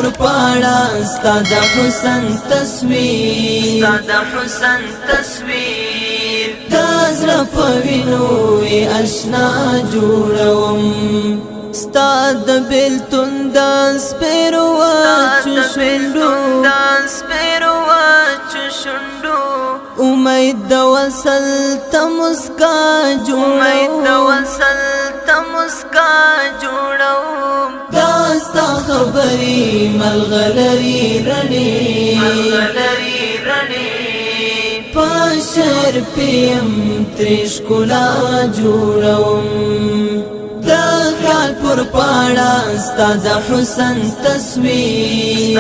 پر پاڑا ستا د حسن تصویر دا زړه په وینو یې اشنا جوړوم ستا د بیلتون د سپېرو واچو شونډو امید د وصل ته مسکا جوړوم دا ستا خبرې ملغلرې رڼې په شعر پیم ترې ښکلا جوړوم د خیال پر پاړه ستا د حسن تصویر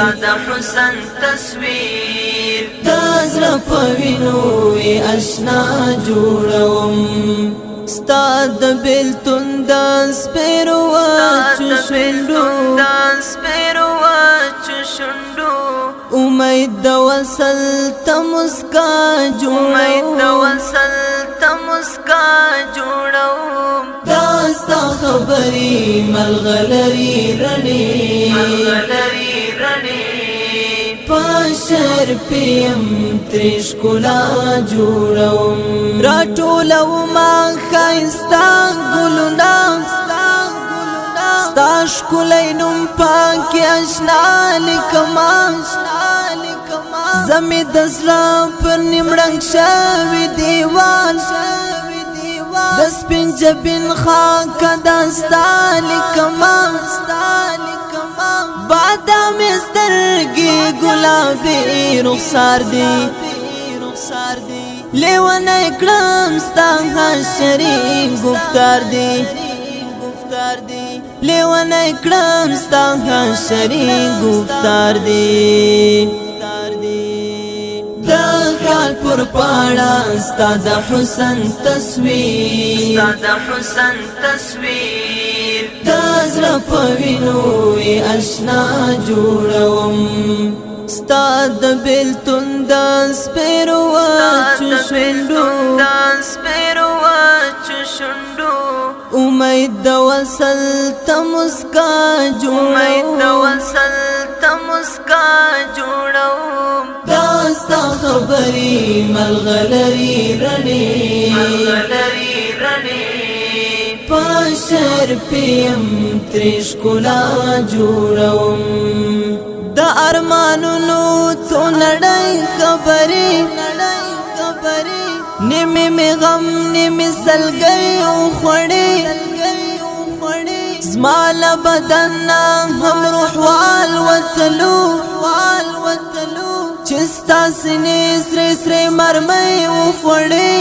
د زړه په وینو یې اشنا جوړوم ستا د بیلتون د سپېرو واچو شونډو امید د وصل ته مسکا جوړوم دا ستا خبرې ملغلرې رڼې په شعر پیم ترې ښکلا جوړوم راټولومه ښایسته ګلونه ستا ښکلی نوم پکې اشنا لیکمه زمې د زړه پر نیم رنګ شوي دیوال د سپین جبین خاکه دا ستا لیکمه بادامې سترګې ګلابي رخسار دي لیونی کړم ستا حشري گفتار دي لیونی کړم ستا حشري گفتار دي د خیال پر پاړه ستا د حسن تصویر د زړه په وینو یې اشنا جوړوم ستا د بیلتون د سپېرو واچو شونډو امید د وصل ته مسکا جوړوم دا ستا خبرې ملغلرې رڼې په شعر پیم ترې ښکلا جوړوم د ارمانونو څو نړۍ خبرې نیمې مې غم نیمې سلګۍ وخوړې زما له بدن نه هم روح والوتلو چې ستا سینې سرې مرمۍ وخوړې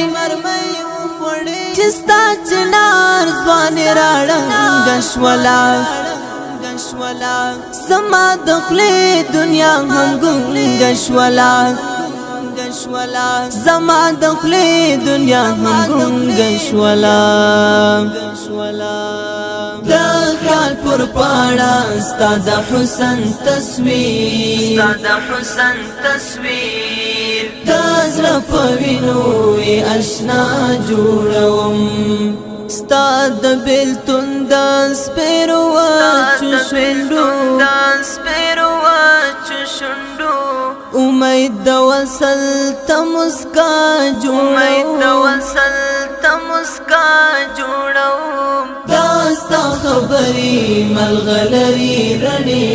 چې ستا چنار ځوانې راړنګه شوله زما د خولې دنیا هم ګونګه شوله زما د خولې دنیا هم ګونګه شوله د خیال پر پاړه ستا د حسن تصویر د زړه په وینو یې اشنا جوړوم ستا د بیلتون د سپېرو واچو شونډو امید د وصل ته مسکا جوړوم دا ستا خبرې ملغلرې رڼې